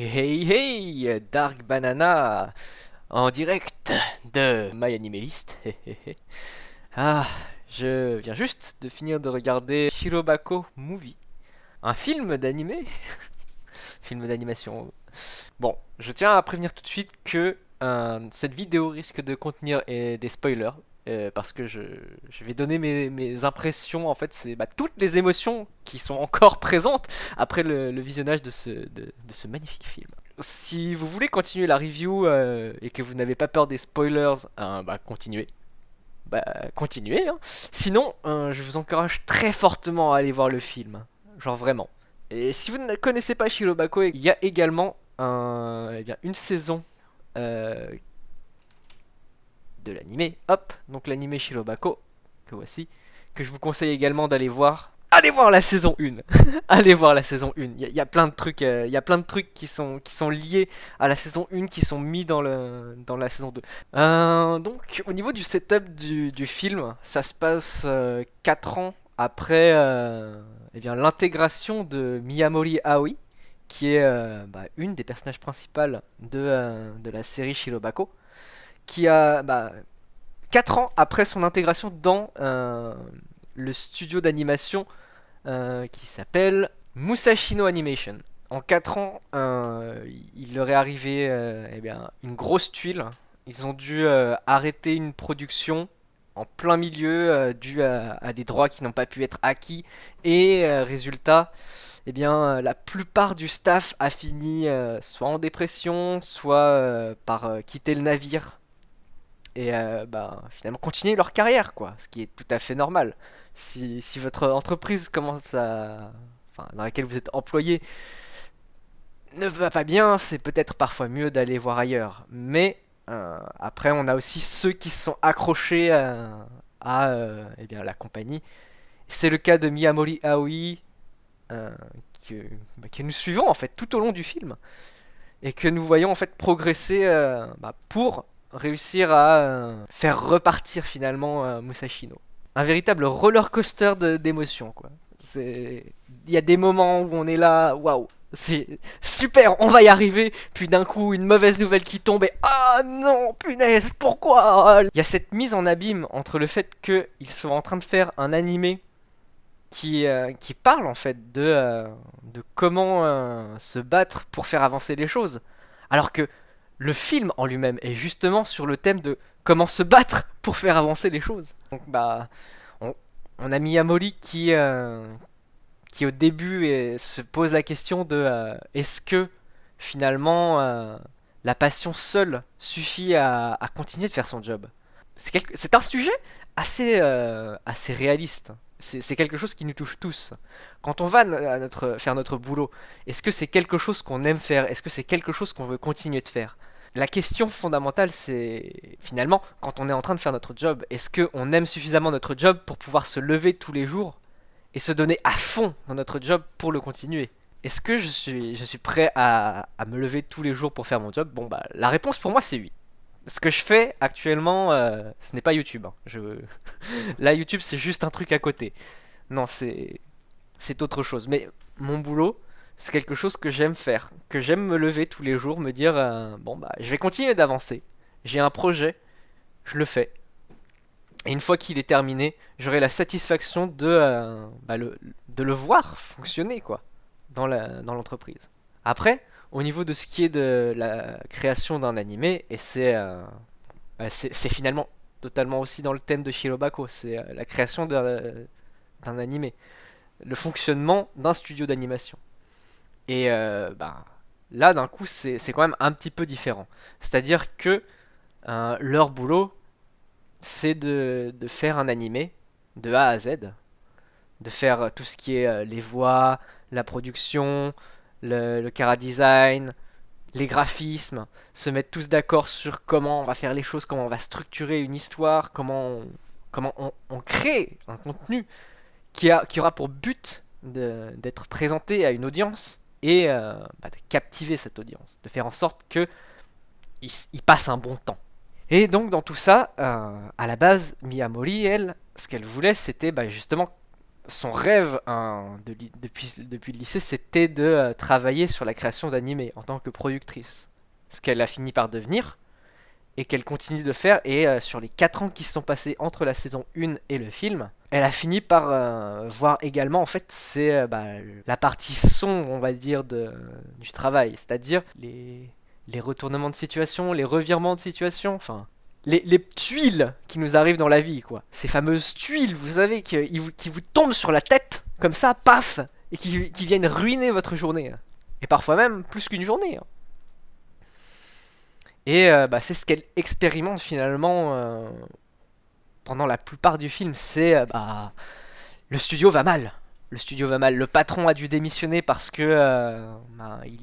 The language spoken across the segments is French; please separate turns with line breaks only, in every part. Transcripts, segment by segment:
Hey hey, Dark Banana en direct de My Animalist. Ah, je viens juste de finir de regarder Shirobako Movie, un film d'animé, film d'animation. Bon, je tiens à prévenir tout de suite que cette vidéo risque de contenir des spoilers. Parce que je vais donner mes impressions, en fait, c'est toutes les émotions qui sont encore présentes après le visionnage de ce magnifique film. Si vous voulez continuer la review et que vous n'avez pas peur des spoilers, continuez. Continuez, hein. Sinon, je vous encourage très fortement à aller voir le film. Genre vraiment. Et si vous ne connaissez pas Shirobako, il y a également une saison euh, de l'animé. Hop, donc l'animé Shirobako, que voici, que je vous conseille également d'aller voir. Allez voir la saison 1. Allez voir la saison 1. Il y a plein de trucs, il y a plein de trucs qui sont liés à la saison 1 qui sont mis dans la saison 2. Donc au niveau du setup du film, ça se passe 4 ans après l'intégration de Miyamori Aoi, qui est une des personnages principales de la série Shirobako, qui a 4 ans après son intégration dans le studio d'animation qui s'appelle Musashino Animation. En 4 ans, il leur est arrivé une grosse tuile. Ils ont dû arrêter une production en plein milieu dû à des droits qui n'ont pas pu être acquis. Et résultat, la plupart du staff a fini soit en dépression, soit par quitter le navire et finalement continuer leur carrière, quoi, ce qui est tout à fait normal. Si votre entreprise commence à, enfin, dans laquelle vous êtes employé ne va pas bien, c'est peut-être parfois mieux d'aller voir ailleurs. Mais après, on a aussi ceux qui se sont accrochés la compagnie. C'est le cas de Miyamori Aoi, euh, que nous suivons en fait tout au long du film et que nous voyons en fait progresser pour réussir à faire repartir finalement Musashino. Un véritable roller coaster d'émotions, quoi. Il y a des moments où on est là, waouh, c'est super, on va y arriver. Puis d'un coup, une mauvaise nouvelle qui tombe et ah non, punaise, pourquoi? Il y a cette mise en abîme entre le fait qu'ils sont en train de faire un animé qui parle en fait de comment se battre pour faire avancer les choses. Alors que le film en lui-même est justement sur le thème de comment se battre pour faire avancer les choses. Donc on, on a Miyamori qui au début se pose la question de est-ce que finalement la passion seule suffit à continuer de faire son job. C'est un sujet assez réaliste. C'est quelque chose qui nous touche tous. Quand on va faire notre boulot, est-ce que c'est quelque chose qu'on aime faire? Est-ce que c'est quelque chose qu'on veut continuer de faire? La question fondamentale, c'est finalement, quand on est en train de faire notre job, est-ce qu'on aime suffisamment notre job pour pouvoir se lever tous les jours et se donner à fond dans notre job pour le continuer? Est-ce que je suis prêt à me lever tous les jours pour faire mon job? Bon, la réponse pour moi, c'est oui. Ce que je fais actuellement, ce n'est pas YouTube, hein. Là, YouTube, c'est juste un truc à côté. Non, c'est autre chose. Mais mon boulot, c'est quelque chose que j'aime faire, que j'aime me lever tous les jours, me dire je vais continuer d'avancer. J'ai un projet, je le fais. Et une fois qu'il est terminé, j'aurai la satisfaction de le voir fonctionner, quoi, dans l'entreprise. Après, au niveau de ce qui est de la création d'un animé, et c'est finalement totalement aussi dans le thème de Shirobako, c'est la création d'un animé, le fonctionnement d'un studio d'animation. Et là, d'un coup, c'est quand même un petit peu différent. C'est-à-dire que leur boulot, c'est de faire un animé de A à Z, de faire tout ce qui est les voix, la production, le chara design, les graphismes, se mettre tous d'accord sur comment on va faire les choses, comment on va structurer une histoire, comment on crée un contenu qui aura pour but d'être présenté à une audience et de captiver cette audience, de faire en sorte que il passe un bon temps. Et donc dans tout ça, à la base, Miyamori, elle, ce qu'elle voulait, c'était justement son rêve depuis le lycée, c'était de travailler sur la création d'animés en tant que productrice. Ce qu'elle a fini par devenir et qu'elle continue de faire. Et sur les 4 ans qui se sont passés entre la saison 1 et le film, elle a fini par voir également, en fait, c'est la partie sombre, on va dire, du travail. C'est-à-dire les retournements de situation, les revirements de situation, enfin, les tuiles qui nous arrivent dans la vie, quoi. Ces fameuses tuiles, vous savez, qui vous tombent sur la tête, comme ça, paf, et qui viennent ruiner votre journée. Et parfois même plus qu'une journée, hein. Et c'est ce qu'elle expérimente finalement pendant la plupart du film. C'est le studio va mal. Le studio va mal. Le patron a dû démissionner parce que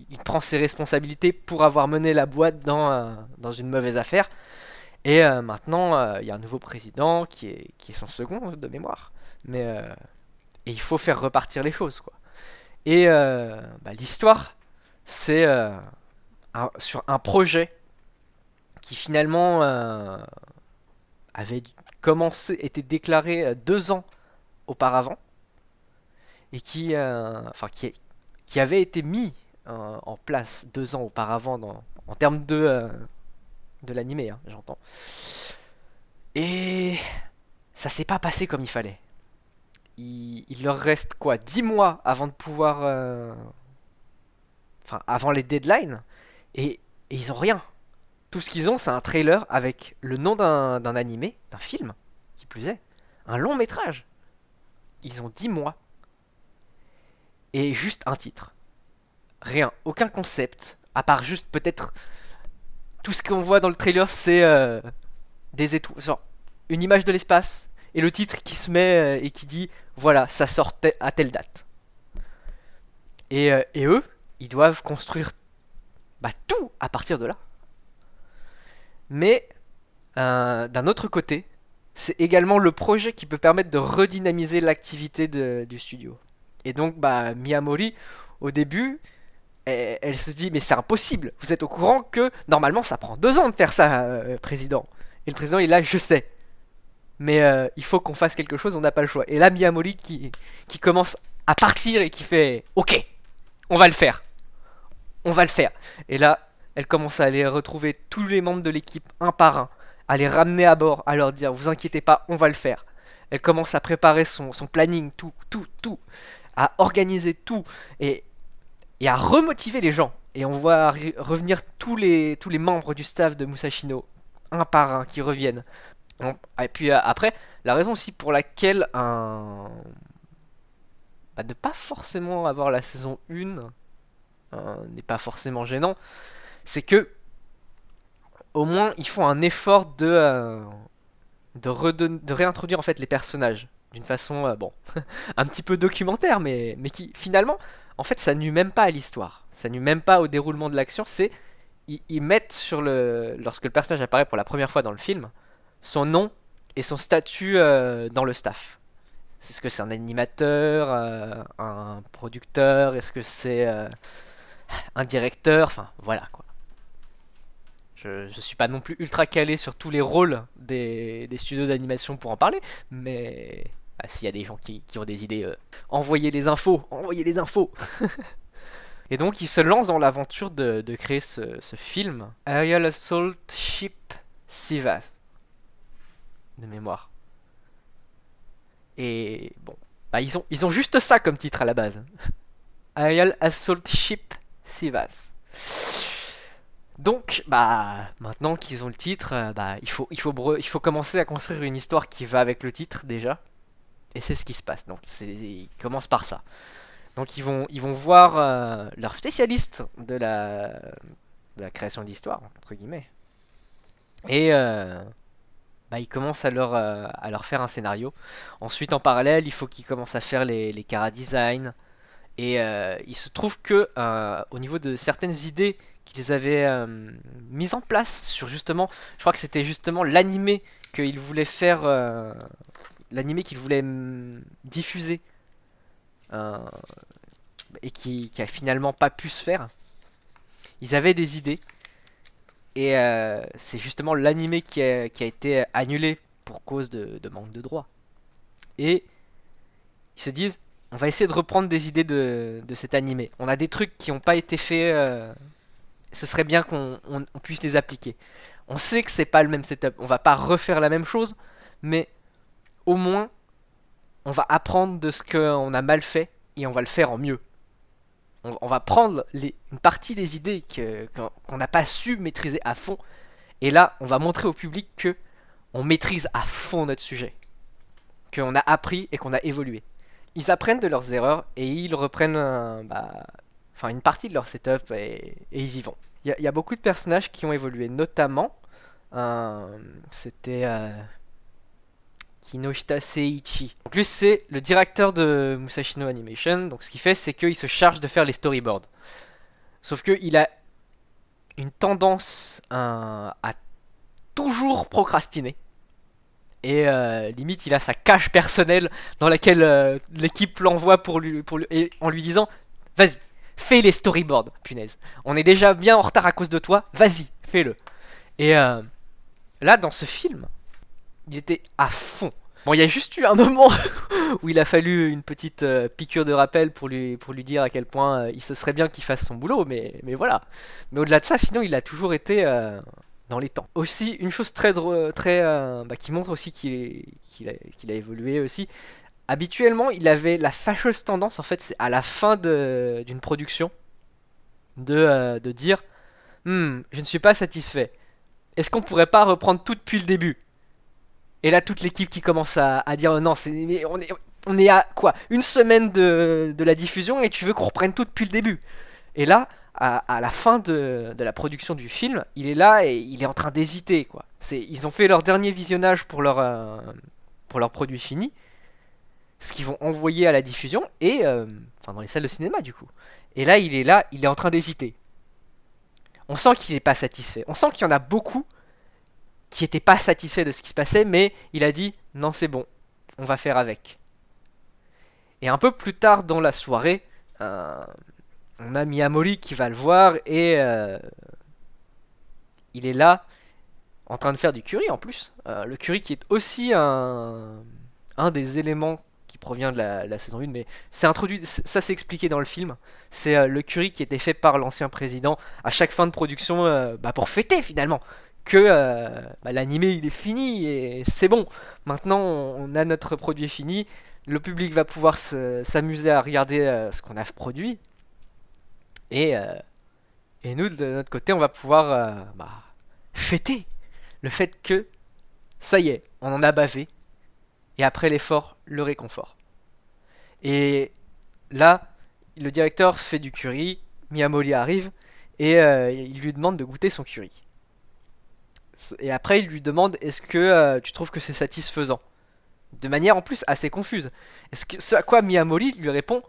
il prend ses responsabilités pour avoir mené la boîte dans une mauvaise affaire. Et maintenant, il y a un nouveau président qui est son second de mémoire. Mais et il faut faire repartir les choses, quoi. Et l'histoire, c'est sur un projet qui finalement avait été déclaré 2 ans auparavant et qui avait été mis en place 2 ans auparavant en termes de l'animé, hein, j'entends. Et ça s'est pas passé comme il fallait. Il leur reste quoi, 10 mois avant de pouvoir, enfin avant les deadlines, et ils ont rien. Tout ce qu'ils ont, c'est un trailer avec le nom d'un animé, d'un film, qui plus est, un long métrage. Ils ont 10 mois et juste un titre. Rien, aucun concept, à part juste peut-être tout ce qu'on voit dans le trailer, c'est des étoiles, genre une image de l'espace et le titre qui se met et qui dit voilà, ça sort à telle date. Et eux, ils doivent construire tout à partir de là. Mais d'un autre côté, c'est également le projet qui peut permettre de redynamiser l'activité du studio. Et donc, Miyamori, au début, elle se dit mais c'est impossible. Vous êtes au courant que normalement ça prend 2 ans de faire ça, président. Et le président il est là, je sais. Mais il faut qu'on fasse quelque chose, on n'a pas le choix. Et là, Miyamori qui commence à partir et qui fait ok, on va le faire. On va le faire. Et là, elle commence à aller retrouver tous les membres de l'équipe un par un, à les ramener à bord, à leur dire vous inquiétez pas, on va le faire. Elle commence à préparer son planning, tout, à organiser tout et à remotiver les gens. Et on voit revenir tous les membres du staff de Musashino, un par un, qui reviennent. Et puis après, la raison aussi pour laquelle ne pas forcément avoir la saison 1 n'est pas forcément gênant, c'est que au moins ils font un effort de réintroduire en fait les personnages d'une façon un petit peu documentaire, mais qui finalement en fait ça nuit même pas à l'histoire, ça nuit même pas au déroulement de l'action. C'est ils mettent lorsque le personnage apparaît pour la première fois dans le film, son nom et son statut dans le staff. C'est ce que c'est un animateur, un producteur, est-ce que c'est un directeur, enfin voilà quoi. Je suis pas non plus ultra calé sur tous les rôles des studios d'animation pour en parler, mais s'il y a des gens qui ont des idées, envoyez les infos, envoyez les infos. Et donc il se lance dans l'aventure de créer ce film, Aerial Assault Ship Sivas, de mémoire. Et bon, ils ont juste ça comme titre à la base. Aerial Assault Ship Sivas. Donc, maintenant qu'ils ont le titre, il faut commencer à construire une histoire qui va avec le titre déjà. Et c'est ce qui se passe. Donc, ils commencent par ça. Donc, ils vont voir leur spécialiste de la création d'histoire, entre guillemets. Et ils commencent à leur faire un scénario. Ensuite, en parallèle, il faut qu'ils commencent à faire les chara design. Et il se trouve que au niveau de certaines idées qu'ils avaient mises en place sur justement, je crois que c'était justement l'animé qu'ils voulaient faire, l'animé qu'ils voulaient diffuser euh, et qui a finalement pas pu se faire. Ils avaient des idées et c'est justement l'animé qui a été annulé pour cause de manque de droits. Et Ils se disent, on va essayer de reprendre des idées de cet animé. On a des trucs qui n'ont pas été faits, ce serait bien qu'on puisse les appliquer. On sait que c'est pas le même setup, on va pas refaire la même chose, mais au moins, on va apprendre de ce qu'on a mal fait et on va le faire en mieux. On va prendre une partie des idées qu'on n'a pas su maîtriser à fond, et là, on va montrer au public que on maîtrise à fond notre sujet, qu'on a appris et qu'on a évolué. Ils apprennent de leurs erreurs et ils reprennent une partie de leur setup et ils y vont. Il y a beaucoup de personnages qui ont évolué, notamment c'était Kinoshita Seiichi. Donc lui c'est le directeur de Musashi no Animation, donc ce qu'il fait c'est qu'il se charge de faire les storyboards. Sauf qu'il a une tendance à toujours procrastiner. Et limite, il a sa cage personnelle dans laquelle l'équipe l'envoie en lui disant vas-y, fais les storyboards, punaise. On est déjà bien en retard à cause de toi, vas-y, fais-le. Et là, dans ce film, il était à fond. Bon, il y a juste eu un moment où il a fallu une petite piqûre de rappel pour lui dire à quel point il se serait bien qu'il fasse son boulot, mais voilà. Mais au-delà de ça, sinon, il a toujours été dans les temps. Aussi, une chose qui montre aussi qu'il a évolué aussi. Habituellement, il avait la fâcheuse tendance, en fait, c'est à la fin d'une production, de dire je ne suis pas satisfait. Est-ce qu'on pourrait pas reprendre tout depuis le début? Et là, toute l'équipe qui commence à dire non, mais on est à quoi? Une semaine de la diffusion et tu veux qu'on reprenne tout depuis le début? Et là, à la fin de la production du film, il est là et il est en train d'hésiter, quoi. Ils ont fait leur dernier visionnage pour leur produit fini, ce qu'ils vont envoyer à la diffusion, et dans les salles de cinéma, du coup. Et là, il est en train d'hésiter. On sent qu'il n'est pas satisfait. On sent qu'il y en a beaucoup qui n'étaient pas satisfaits de ce qui se passait, mais il a dit non, c'est bon, on va faire avec. Et un peu plus tard dans la soirée, on a Miyamori qui va le voir et il est là en train de faire du curry en plus. Le curry qui est aussi un des éléments qui provient de la saison 1, mais c'est introduit, ça c'est expliqué dans le film. C'est le curry qui était fait par l'ancien président à chaque fin de production pour fêter finalement que l'animé il est fini et c'est bon. Maintenant on a notre produit fini, le public va pouvoir s'amuser à regarder ce qu'on a produit. Et, euh, et nous, de notre côté, on va pouvoir fêter le fait que, ça y est, on en a bavé, et après l'effort, le réconfort. Et là, le directeur fait du curry, Miyamori arrive, et il lui demande de goûter son curry. Et après, il lui demande, est-ce que tu trouves que c'est satisfaisant? De manière en plus assez confuse. Ce à quoi Miyamori lui répond,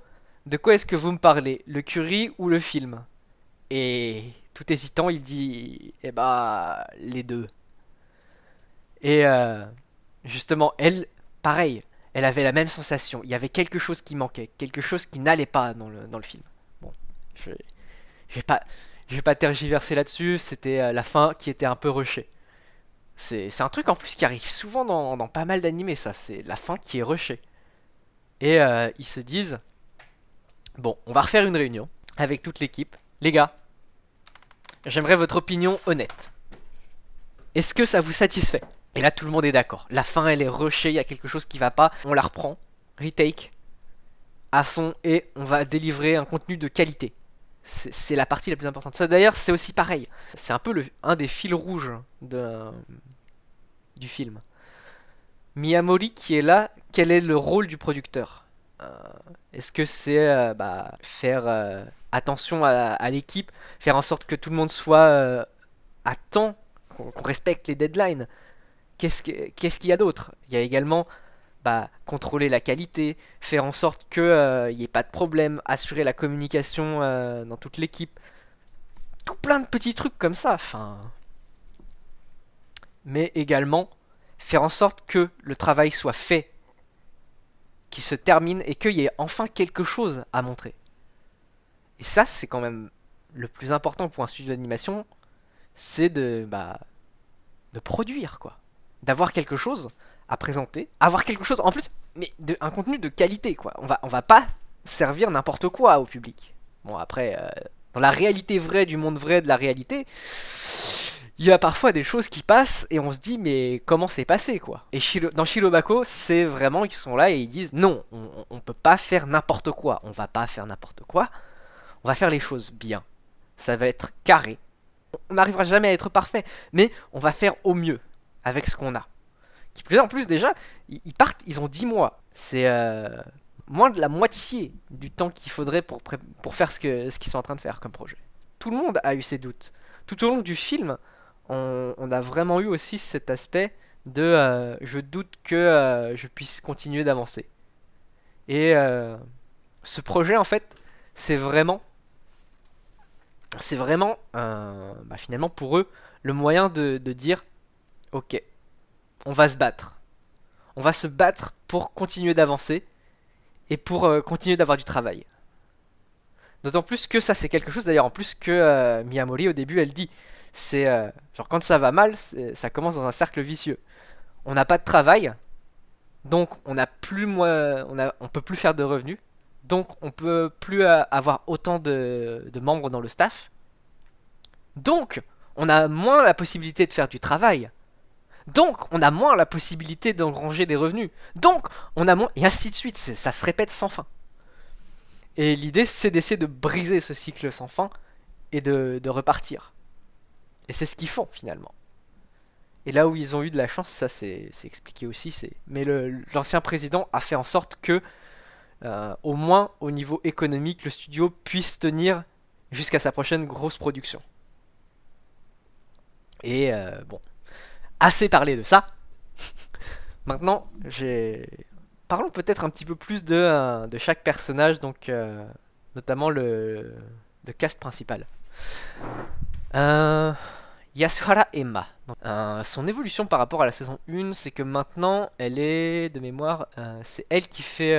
de quoi est-ce que vous me parlez? Le curry ou le film? Et tout hésitant, il dit les deux. Et justement, elle, pareil, elle avait la même sensation. Il y avait quelque chose qui manquait, quelque chose qui n'allait pas dans le film. Bon, je, je vais pas, je vais pas tergiverser là-dessus. C'était la fin qui était un peu rushée. C'est un truc en plus qui arrive souvent dans pas mal d'animés, ça. C'est la fin qui est rushée. Et ils se disent, bon, on va refaire une réunion avec toute l'équipe. Les gars, j'aimerais votre opinion honnête. Est-ce que ça vous satisfait? Et là, tout le monde est d'accord. La fin, elle est rushée, il y a quelque chose qui va pas. On la reprend, retake, à fond, et on va délivrer un contenu de qualité. C'est la partie la plus importante. Ça, d'ailleurs, c'est aussi pareil. C'est un peu un des fils rouges du film. Miyamori qui est là, quel est le rôle du producteur? Est-ce que c'est faire attention à l'équipe, faire en sorte que tout le monde soit à temps, qu'on respecte les deadlines? Qu'est-ce qu'il y a d'autre? Il y a également contrôler la qualité, faire en sorte qu'il n'y ait pas de problème, assurer la communication dans toute l'équipe. Tout plein de petits trucs comme ça. Mais également faire en sorte que le travail soit fait, qu'il se termine et qu'il y ait enfin quelque chose à montrer. Et ça, c'est quand même le plus important pour un studio d'animation, c'est de produire, quoi. D'avoir quelque chose à présenter. Avoir quelque chose. En plus, mais un contenu de qualité, quoi. On va pas servir n'importe quoi au public. Bon, après, dans la réalité vraie du monde vrai de la réalité, il y a parfois des choses qui passent et on se dit, mais comment c'est passé, quoi. Et dans Shirobako, c'est vraiment, ils sont là et ils disent, non, on peut pas faire n'importe quoi. On va pas faire n'importe quoi. On va faire les choses bien. Ça va être carré. On n'arrivera jamais à être parfait, mais on va faire au mieux avec ce qu'on a. Qui plus en plus, déjà, ils partent, ils ont 10 mois. C'est moins de la moitié du temps qu'il faudrait pour faire ce qu'ils sont en train de faire comme projet. Tout le monde a eu ses doutes. Tout au long du film, on a vraiment eu aussi cet aspect de je doute que je puisse continuer d'avancer. Et ce projet, en fait, c'est vraiment, finalement pour eux, le moyen de dire, ok, on va se battre. On va se battre pour continuer d'avancer et pour continuer d'avoir du travail. D'autant plus que ça, c'est quelque chose d'ailleurs en plus que Miyamori au début elle dit. C'est genre quand ça va mal, ça commence dans un cercle vicieux. On n'a pas de travail, donc on peut plus faire de revenus, donc on peut plus avoir autant de membres dans le staff. Donc on a moins la possibilité de faire du travail. Donc on a moins la possibilité d'engranger des revenus. Donc on a moins et ainsi de suite. Ça se répète sans fin. Et l'idée, c'est d'essayer de briser ce cycle sans fin et de repartir. Et c'est ce qu'ils font finalement. Et là où ils ont eu de la chance, ça c'est expliqué aussi. Mais l'ancien président a fait en sorte que, au moins au niveau économique, le studio puisse tenir jusqu'à sa prochaine grosse production. Et bon, assez parlé de ça. Maintenant, parlons peut-être un petit peu plus de chaque personnage, donc notamment le cast principal. Yasuhara Emma. Donc, son évolution par rapport à la saison 1, c'est que maintenant, elle est, de mémoire, c'est elle qui fait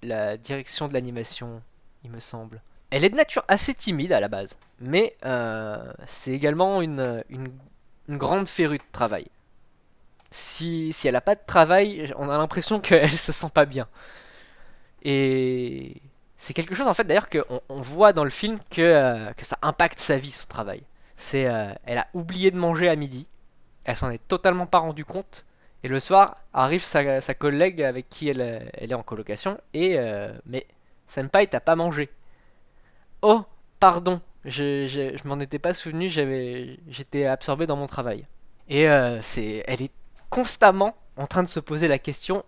la direction de l'animation, il me semble. Elle est de nature assez timide à la base, mais c'est également une grande férue de travail. Si elle n'a pas de travail, on a l'impression qu'elle se sent pas bien. Et c'est quelque chose en fait d'ailleurs qu'on voit dans le film que ça impacte sa vie, son travail. Elle a oublié de manger à midi, elle s'en est totalement pas rendu compte, et le soir arrive sa collègue avec qui elle est en colocation, et mais Senpai, t'as pas mangé. Oh, pardon, je m'en étais pas souvenu, j'étais absorbé dans mon travail. Et elle est constamment en train de se poser la question,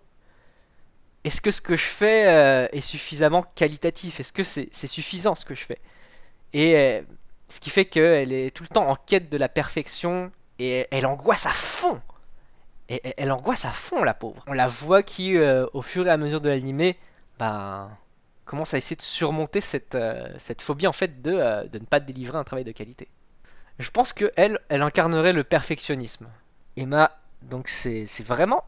est-ce que ce que je fais est suffisamment qualitatif? Est-ce que c'est suffisant ce que je fais? Et ce qui fait qu'elle est tout le temps en quête de la perfection et elle angoisse à fond. Et elle angoisse à fond, la pauvre. On la voit qui, au fur et à mesure de l'animé, bah, commence à essayer de surmonter cette phobie en fait de ne pas délivrer un travail de qualité. Je pense que elle incarnerait le perfectionnisme. Emma, donc c'est vraiment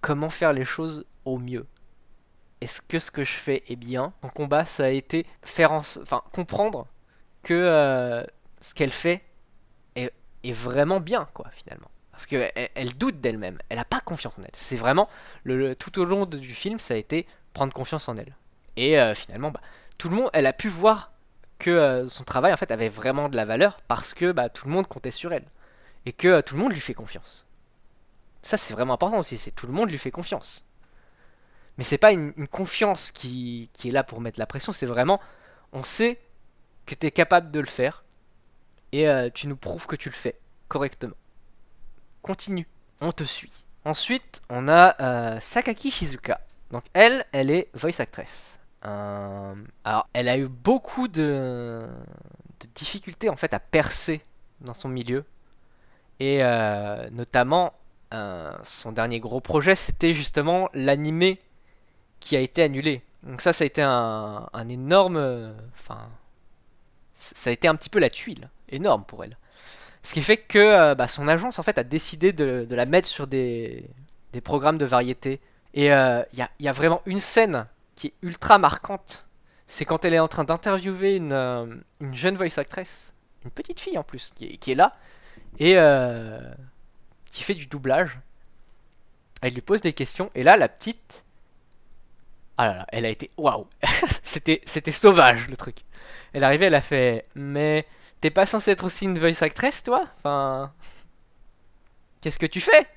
comment faire les choses au mieux. Est-ce que ce que je fais est bien? Son combat, ça a été comprendre que ce qu'elle fait est vraiment bien, quoi, finalement. Parce qu'elle elle doute d'elle-même, elle n'a pas confiance en elle. C'est vraiment, tout au long du film, ça a été prendre confiance en elle. Et finalement, tout le monde, elle a pu voir que son travail, en fait, avait vraiment de la valeur parce que tout le monde comptait sur elle. Et que tout le monde lui fait confiance. Ça, c'est vraiment important aussi, c'est tout le monde lui fait confiance. Mais c'est pas une confiance qui est là pour mettre la pression, c'est vraiment, on sait que tu es capable de le faire, et tu nous prouves que tu le fais correctement. Continue, on te suit. Ensuite, on a Sakaki Shizuka. Donc elle est voice actress. Alors, elle a eu beaucoup de difficultés en fait à percer dans son milieu. Et notamment, son dernier gros projet, c'était justement l'animé qui a été annulé. Donc ça a été un énorme... ça a été un petit peu la tuile. Énorme pour elle. Ce qui fait que son agence en fait a décidé de la mettre sur des programmes de variété. Et il y a vraiment une scène qui est ultra marquante. C'est quand elle est en train d'interviewer une jeune voice actress, une petite fille en plus, qui est là, et qui fait du doublage. Elle lui pose des questions, et là, la petite, ah là là, elle a été, waouh, c'était sauvage le truc. Elle est arrivée, elle a fait, mais t'es pas censé être aussi une voice actress, toi? Enfin, qu'est-ce que tu fais?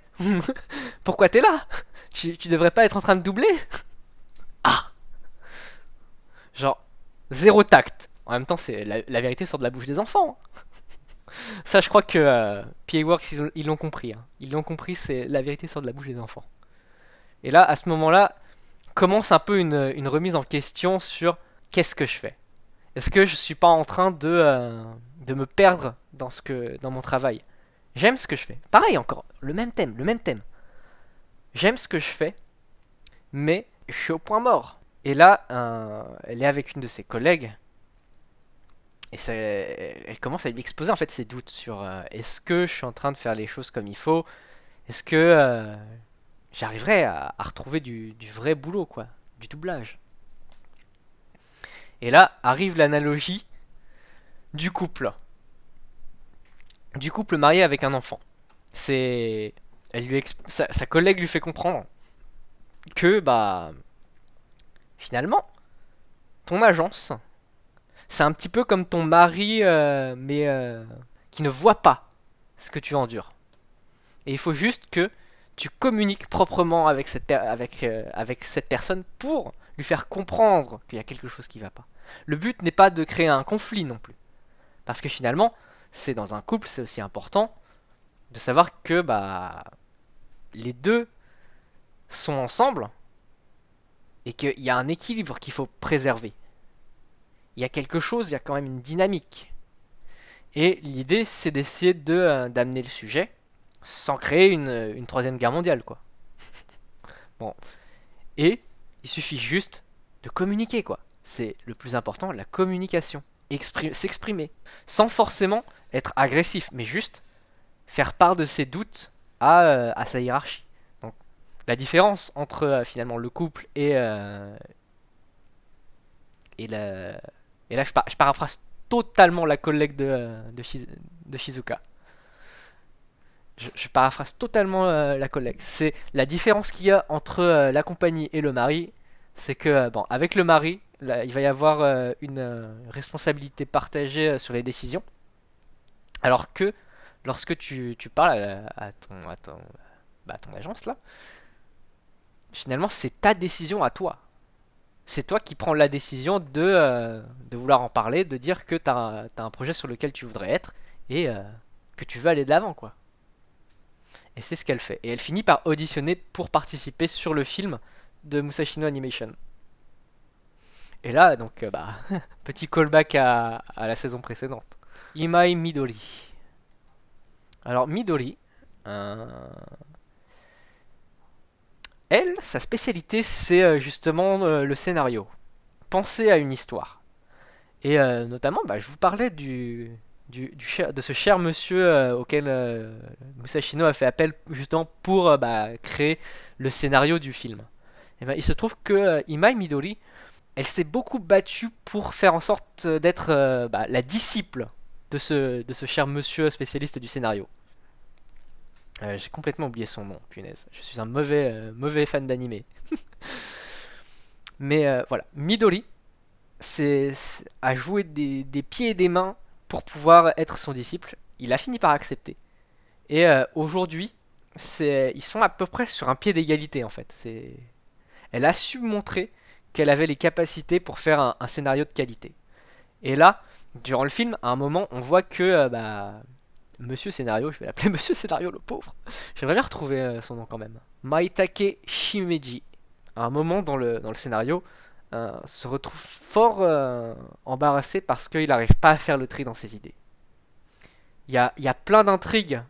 Pourquoi t'es là? Tu devrais pas être en train de doubler? Ah, genre, zéro tact. En même temps, c'est la vérité sort de la bouche des enfants. Ça, je crois que PA-Works, ils l'ont compris, hein. Ils l'ont compris, c'est la vérité sort de la bouche des enfants. Et là, à ce moment-là, commence un peu une remise en question sur qu'est-ce que je fais. Est-ce que je suis pas en train de me perdre dans mon travail? J'aime ce que je fais. Pareil encore, le même thème, le même thème. J'aime ce que je fais, mais je suis au point mort. Et là, elle est avec une de ses collègues, et elle commence à lui exposer en fait ses doutes sur est-ce que je suis en train de faire les choses comme il faut? Est-ce que j'arriverai à retrouver du vrai boulot, quoi, du doublage? Et là arrive l'analogie du couple. Du couple marié avec un enfant. C'est. Sa collègue lui fait comprendre que, bah, finalement, ton agence, c'est un petit peu comme ton mari, mais qui ne voit pas ce que tu endures. Et il faut juste que tu communiques proprement avec avec cette personne pour lui faire comprendre qu'il y a quelque chose qui ne va pas. Le but n'est pas de créer un conflit non plus. Parce que finalement, c'est dans un couple, c'est aussi important de savoir que bah, les deux sont ensemble et qu'il y a un équilibre qu'il faut préserver. Il y a quelque chose, il y a quand même une dynamique. Et l'idée, c'est d'essayer d'amener le sujet sans créer une troisième guerre mondiale, quoi. Bon. Et il suffit juste de communiquer, quoi. C'est le plus important, la communication. S'exprimer. Sans forcément être agressif, mais juste faire part de ses doutes à sa hiérarchie. Donc, la différence entre finalement le couple et la. Et là, je paraphrase totalement la collègue de Shizuka. Je paraphrase totalement la collègue. C'est la différence qu'il y a entre la compagnie et le mari, c'est que bon, avec le mari, là, il va y avoir une responsabilité partagée sur les décisions, alors que lorsque tu parles à ton agence là, finalement c'est ta décision à toi. C'est toi qui prends la décision de vouloir en parler, de dire que t'as un projet sur lequel tu voudrais être et que tu veux aller de l'avant, quoi. Et c'est ce qu'elle fait. Et elle finit par auditionner pour participer sur le film de Musashino Animation. Et là, donc, bah, petit callback à la saison précédente. Imai Midori. Alors, Midori, euh, elle, sa spécialité, c'est justement le scénario. Penser à une histoire. Et notamment, bah, je vous parlais de ce cher monsieur auquel Musashino a fait appel justement pour bah, créer le scénario du film. Et ben, il se trouve que Imai Midori, elle s'est beaucoup battue pour faire en sorte d'être bah, la disciple de ce cher monsieur spécialiste du scénario. J'ai complètement oublié son nom, punaise. Je suis un mauvais fan d'animé. Mais voilà, Midori a joué des pieds et des mains pour pouvoir être son disciple. Il a fini par accepter. Et aujourd'hui, ils sont à peu près sur un pied d'égalité en fait. Elle a su montrer qu'elle avait les capacités pour faire un scénario de qualité. Et là, durant le film, à un moment, on voit que bah, Monsieur Scénario, je vais l'appeler Monsieur Scénario le pauvre, j'aimerais bien retrouver son nom quand même. Maitake Shimeji, à un moment dans le scénario, se retrouve fort embarrassé parce qu'il n'arrive pas à faire le tri dans ses idées. Il y a plein d'intrigues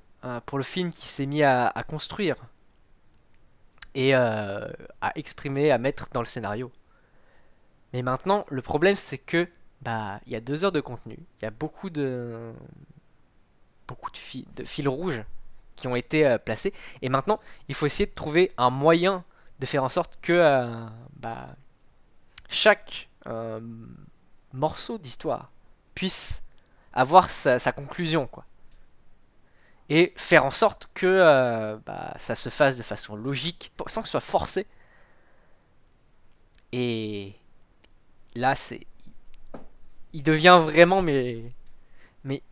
pour le film qui s'est mis à construire et à exprimer, à mettre dans le scénario. Mais maintenant, le problème c'est que bah il y a 2 heures de contenu, il y a de fils rouges qui ont été placés, et maintenant il faut essayer de trouver un moyen de faire en sorte que bah, chaque morceau d'histoire puisse avoir sa conclusion, quoi. et faire en sorte que bah, ça se fasse de façon logique, sans que ce soit forcé. Et là, il devient vraiment mais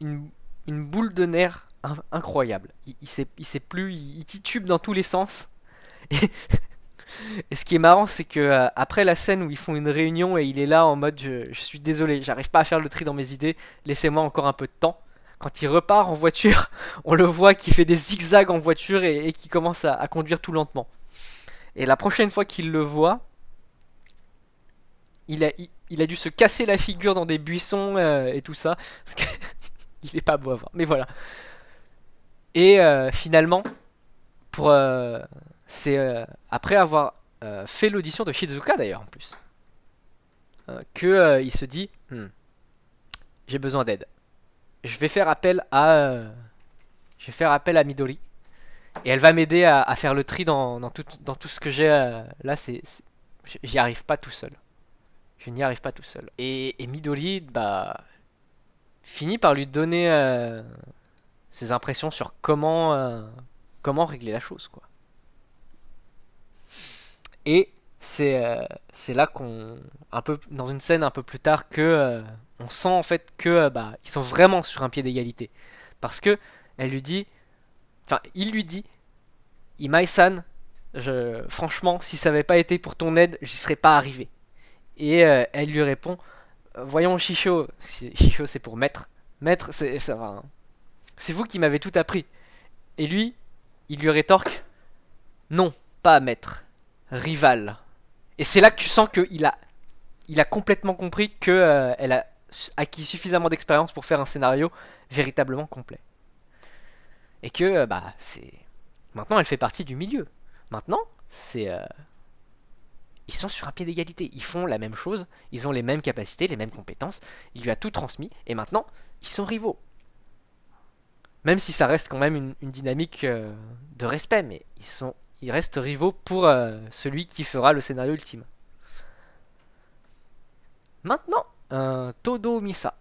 une boule de nerfs incroyable. Il sait plus, il titube dans tous les sens. Et ce qui est marrant, c'est que après la scène où ils font une réunion et il est là en mode je suis désolé, j'arrive pas à faire le tri dans mes idées, laissez-moi encore un peu de temps. Quand il repart en voiture, on le voit qui fait des zigzags en voiture et qui commence à conduire tout lentement. Et la prochaine fois qu'il le voit, il a dû se casser la figure dans des buissons et tout ça. Parce qu'il est pas beau à voir. Mais voilà. Et finalement, pour c'est après avoir fait l'audition de Shizuka d'ailleurs en plus, que il se dit j'ai besoin d'aide. Je vais faire appel à je vais faire appel à Midori et elle va m'aider à faire le tri dans tout ce que j'ai là. J'y arrive pas tout seul. Je n'y arrive pas tout seul. Et Midori bah finit par lui donner ses impressions sur comment régler la chose quoi. Et c'est là qu'on un peu dans une scène un peu plus tard que on sent en fait que bah ils sont vraiment sur un pied d'égalité parce que elle lui dit enfin il lui dit Imai-san, franchement si ça n'avait pas été pour ton aide j'y serais pas arrivé. Et elle lui répond voyons Shisho, Shisho c'est pour maître, maître c'est vous qui m'avez tout appris. Et lui il lui rétorque non pas maître, rival. Et c'est là que tu sens il a complètement compris que elle a acquis suffisamment d'expérience pour faire un scénario véritablement complet. Et que bah c'est maintenant elle fait partie du milieu. Maintenant c'est ils sont sur un pied d'égalité. Ils font la même chose, ils ont les mêmes capacités, les mêmes compétences. Il lui a tout transmis et maintenant ils sont rivaux. Même si ça reste quand même une dynamique de respect, mais ils restent rivaux pour celui qui fera le scénario ultime. Maintenant, Todo Misa.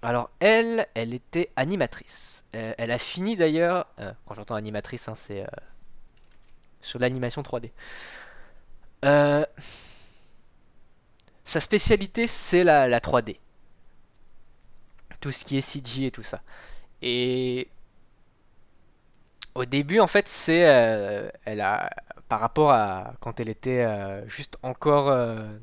Alors elle était animatrice. Elle a fini d'ailleurs, quand j'entends animatrice, hein, c'est sur l'animation 3D. Euh, Sa spécialité c'est la 3D. Tout ce qui est CG et tout ça. Et au début en fait elle a par rapport à quand elle était juste encore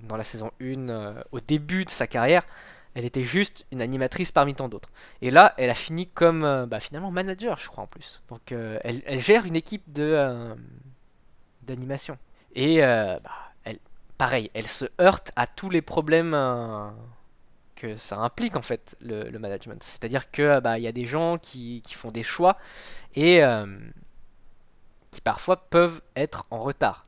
dans la saison 1, au début de sa carrière, elle était juste une animatrice parmi tant d'autres. Et là, elle a fini comme bah, finalement manager, je crois en plus. Donc elle gère une équipe d'animation. Et bah, pareil, elle se heurte à tous les problèmes que ça implique en fait le management. C'est-à-dire que bah, y a des gens qui font des choix et qui parfois peuvent être en retard.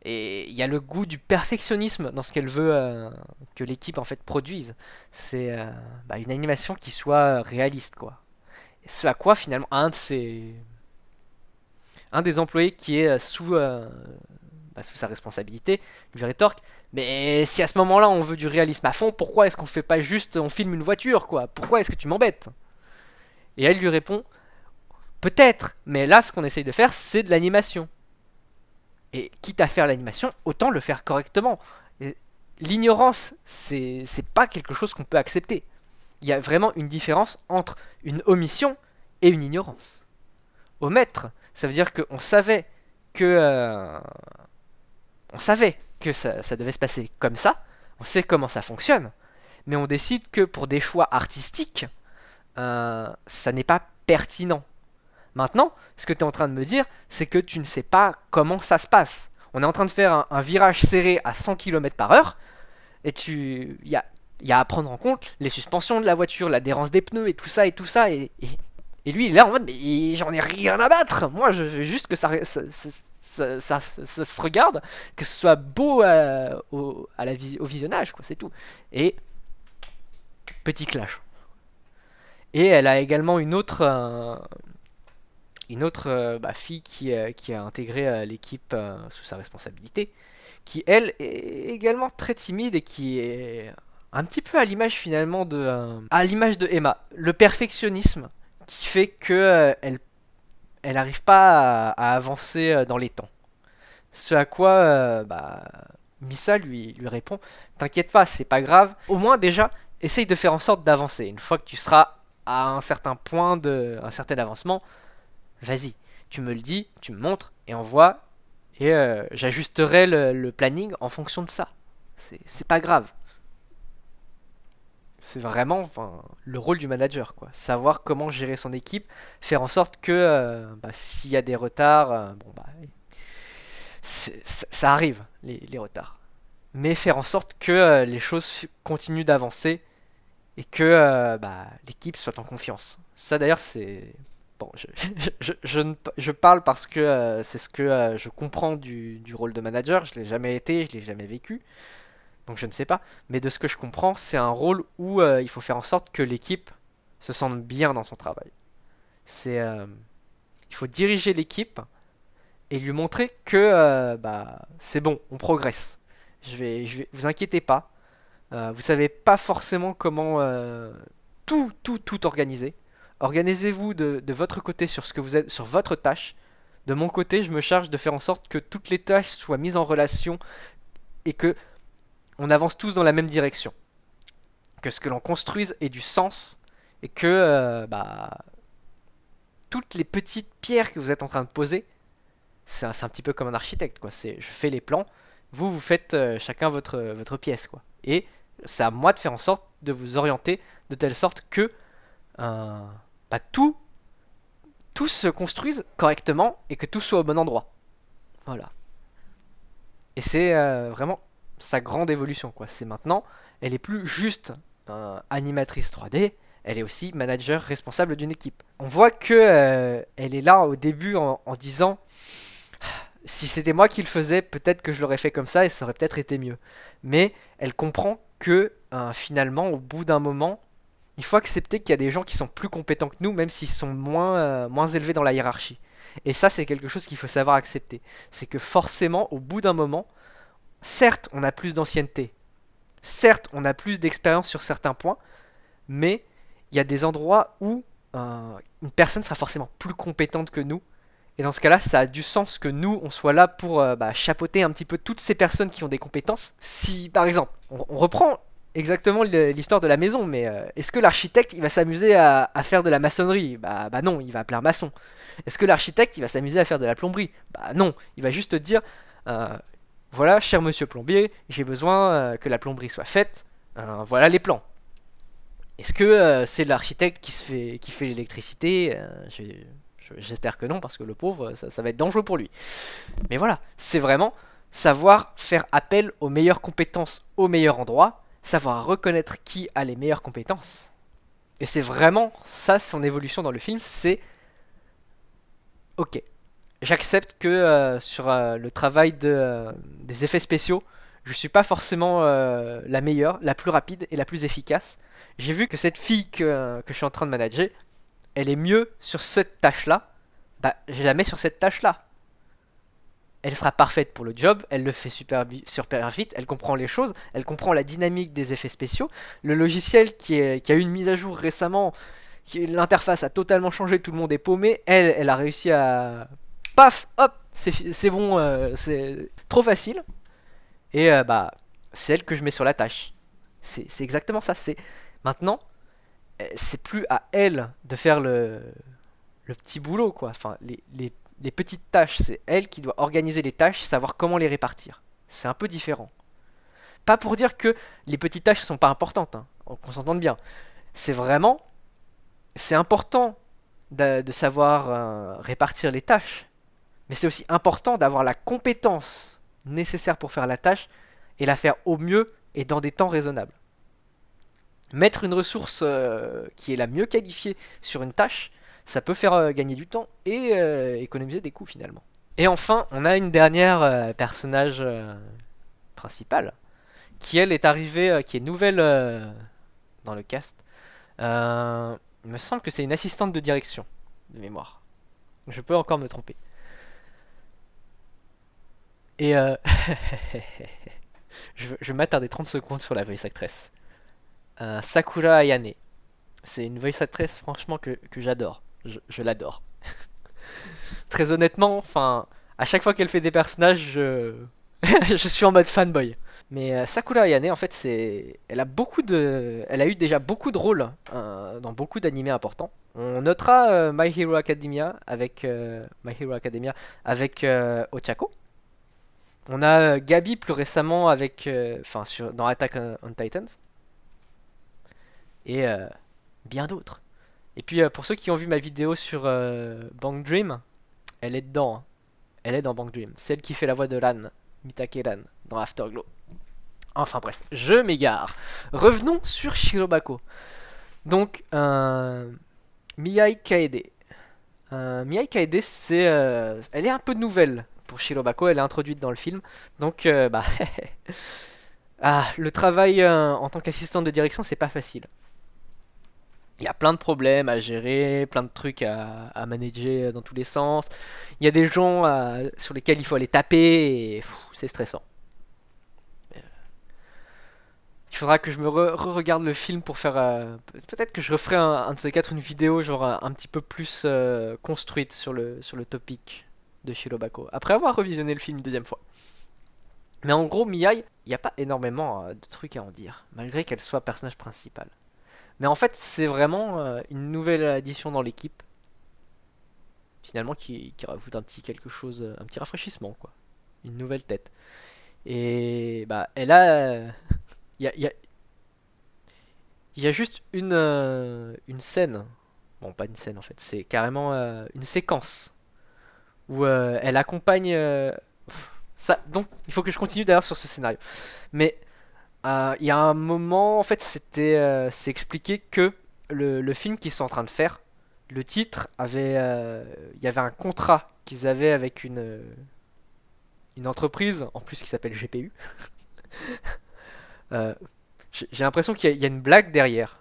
Et il y a le goût du perfectionnisme dans ce qu'elle veut que l'équipe en fait produise. C'est bah, une animation qui soit réaliste quoi. Et ce à quoi finalement un des employés qui est bah, sous sa responsabilité lui rétorque mais si à ce moment-là on veut du réalisme à fond, pourquoi est-ce qu'on fait pas juste on filme une voiture quoi? Pourquoi est-ce que tu m'embêtes? Et elle lui répond peut-être, mais là ce qu'on essaye de faire c'est de l'animation. Et quitte à faire l'animation, autant le faire correctement. L'ignorance, c'est pas quelque chose qu'on peut accepter. Il y a vraiment une différence entre une omission et une ignorance. Omettre, ça veut dire qu'on savait que ça devait se passer comme ça, on sait comment ça fonctionne, mais on décide que pour des choix artistiques, ça n'est pas pertinent. Maintenant, ce que tu es en train de me dire, c'est que tu ne sais pas comment ça se passe. On est en train de faire un virage serré à 100 km/h, et il y a à prendre en compte les suspensions de la voiture, l'adhérence des pneus, et tout ça, et lui, il est là en mode, mais j'en ai rien à battre. Moi, je veux juste que ça se regarde, que ce soit beau au visionnage, quoi, c'est tout. Et petit clash. Et elle a également une autre bah, fille qui a intégré l'équipe sous sa responsabilité, qui elle est également très timide et qui est un petit peu à l'image finalement à l'image de Emma, le perfectionnisme qui fait que elle n'arrive pas à avancer dans les temps. Ce à quoi Misa lui répond, t'inquiète pas, c'est pas grave. Au moins déjà, essaye de faire en sorte d'avancer. Une fois que tu seras à un certain point un certain avancement, vas-y, tu me le dis, tu me montres et on voit. Et j'ajusterai le planning en fonction de ça. C'est pas grave. C'est vraiment enfin, le rôle du manager, quoi. Savoir comment gérer son équipe, faire en sorte que s'il y a des retards, ça arrive, les retards. Mais faire en sorte que les choses continuent d'avancer et que l'équipe soit en confiance. Ça d'ailleurs, c'est... Bon, je parle parce que c'est ce que je comprends du rôle de manager. Je l'ai jamais été, je l'ai jamais vécu. Donc je ne sais pas. Mais de ce que je comprends, c'est un rôle où il faut faire en sorte que l'équipe se sente bien dans son travail. C'est, il faut diriger l'équipe et lui montrer que c'est bon, on progresse. Vous inquiétez pas. Vous savez pas forcément comment tout organiser. Organisez-vous de votre côté sur ce que vous êtes, sur votre tâche. De mon côté, je me charge de faire en sorte que toutes les tâches soient mises en relation et que on avance tous dans la même direction. Que ce que l'on construise ait du sens et que toutes les petites pierres que vous êtes en train de poser, c'est un petit peu comme un architecte, quoi. C'est, je fais les plans, vous faites chacun votre pièce, quoi. Et c'est à moi de faire en sorte de vous orienter de telle sorte que euh, tout, tout se construise correctement et que tout soit au bon endroit. Voilà. Et c'est vraiment sa grande évolution, quoi. C'est maintenant, elle est plus juste animatrice 3D, elle est aussi manager responsable d'une équipe. On voit que elle est là au début en disant si c'était moi qui le faisais, peut-être que je l'aurais fait comme ça et ça aurait peut-être été mieux. Mais elle comprend que finalement, au bout d'un moment, il faut accepter qu'il y a des gens qui sont plus compétents que nous, même s'ils sont moins élevés dans la hiérarchie. Et ça, c'est quelque chose qu'il faut savoir accepter. C'est que forcément, au bout d'un moment, certes, on a plus d'ancienneté, certes, on a plus d'expérience sur certains points, mais il y a des endroits où une personne sera forcément plus compétente que nous. Et dans ce cas-là, ça a du sens que nous, on soit là pour chapeauter un petit peu toutes ces personnes qui ont des compétences. Si, par exemple, on reprend exactement l'histoire de la maison, mais est-ce que l'architecte, il va s'amuser à faire de la maçonnerie? Bah non, il va appeler un maçon. Est-ce que l'architecte, il va s'amuser à faire de la plomberie? Bah non, il va juste dire, euh, voilà, cher monsieur plombier, j'ai besoin que la plomberie soit faite, voilà les plans. Est-ce que c'est l'architecte qui fait l'électricité? J'espère que non, parce que le pauvre, ça va être dangereux pour lui. Mais voilà, c'est vraiment savoir faire appel aux meilleures compétences au meilleur endroit, savoir reconnaître qui a les meilleures compétences. Et c'est vraiment ça son évolution dans le film, c'est ok, j'accepte que sur le travail des effets spéciaux, je suis pas forcément la meilleure, la plus rapide et la plus efficace. J'ai vu que cette fille que je suis en train de manager, elle est mieux sur cette tâche-là. Bah, je la mets sur cette tâche-là. Elle sera parfaite pour le job, elle le fait super vite, elle comprend les choses, elle comprend la dynamique des effets spéciaux. Le logiciel qui a eu une mise à jour récemment, l'interface a totalement changé, tout le monde est paumé. Elle a réussi à... Paf, hop, c'est bon, c'est trop facile. Et c'est elle que je mets sur la tâche. C'est exactement ça. C'est maintenant, c'est plus à elle de faire le petit boulot, quoi. Enfin, les petites tâches, c'est elle qui doit organiser les tâches, savoir comment les répartir. C'est un peu différent. Pas pour dire que les petites tâches sont pas importantes, hein, qu'on s'entende bien. C'est vraiment, c'est important de savoir répartir les tâches, mais c'est aussi important d'avoir la compétence nécessaire pour faire la tâche et la faire au mieux et dans des temps raisonnables. Mettre une ressource qui est la mieux qualifiée sur une tâche, ça peut faire gagner du temps et économiser des coûts finalement. Et enfin, on a une dernière personnage principale qui elle est arrivée, qui est nouvelle dans le cast. Il me semble que c'est une assistante de direction de mémoire. Je peux encore me tromper. Et je vais m'attarder 30 secondes sur la voice actress. Sakura Ayane. C'est une voice actress franchement que j'adore. Je l'adore. très honnêtement, enfin, à chaque fois qu'elle fait des personnages, je suis en mode fanboy. Mais Sakura Ayane, en fait, elle a eu déjà beaucoup de rôles dans beaucoup d'animés importants. On notera My Hero Academia avec Ochako. On a Gabi plus récemment avec, dans Attack on Titans et bien d'autres. Et puis pour ceux qui ont vu ma vidéo sur Bang Dream, elle est dedans, hein. Elle est dans Bang Dream, celle qui fait la voix de Lan, Mitake Lan, dans Afterglow. Enfin bref, je m'égare. Revenons sur Shirobako. Donc, Miyai Kaede. Miyai Kaede, elle est un peu nouvelle pour Shirobako, elle est introduite dans le film. Donc, le travail en tant qu'assistante de direction, c'est pas facile. Il y a plein de problèmes à gérer, plein de trucs à manager dans tous les sens. Il y a des gens sur lesquels il faut aller taper et c'est stressant. Il faudra que je me re-regarde le film pour faire. Peut-être que je referai un de ces quatre une vidéo genre un petit peu plus construite sur le topic de Shirobako. Après avoir revisionné le film une deuxième fois. Mais en gros, Miyai, il n'y a pas énormément de trucs à en dire, malgré qu'elle soit personnage principal. Mais en fait, c'est vraiment une nouvelle addition dans l'équipe. Finalement, qui rajoute un petit quelque chose, un petit rafraîchissement, quoi. Une nouvelle tête. Et bah, elle a. Il y a, il y a- il y a juste une scène. Bon, pas une scène en fait, c'est carrément une séquence où elle accompagne. Ça, donc, il faut que je continue d'ailleurs sur ce scénario. Mais il y a un moment, en fait, c'est expliqué que le film qu'ils sont en train de faire, le titre avait, il y avait un contrat qu'ils avaient avec une entreprise, en plus qui s'appelle GPU. Euh, j'ai l'impression qu'il y a une blague derrière.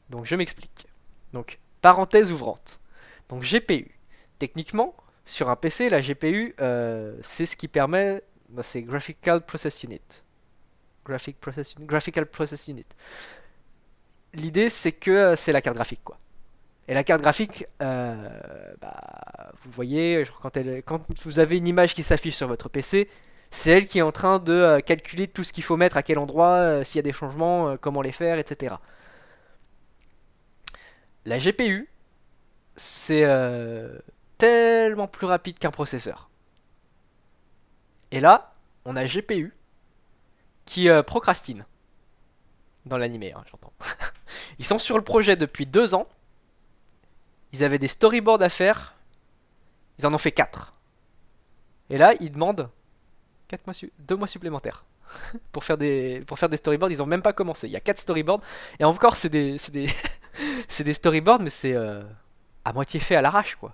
Donc je m'explique. Donc, parenthèse ouvrante. Donc GPU. Techniquement, sur un PC, la GPU, c'est ce qui permet. C'est Graphical Process Unit. Graphical Process Unit. L'idée, c'est que c'est la carte graphique, quoi. Et la carte graphique, vous voyez, genre, quand vous avez une image qui s'affiche sur votre PC, c'est elle qui est en train de calculer tout ce qu'il faut mettre, à quel endroit, s'il y a des changements, comment les faire, etc. La GPU, c'est tellement plus rapide qu'un processeur. Et là, on a GPU qui procrastine dans l'animé, hein, j'entends. Ils sont sur le projet depuis 2 ans. Ils avaient des storyboards à faire. Ils en ont fait 4. Et là, ils demandent 2 mois supplémentaires pour faire des storyboards. Ils ont même pas commencé. Il y a 4 storyboards. Et encore, c'est des storyboards, mais c'est à moitié fait à l'arrache, quoi.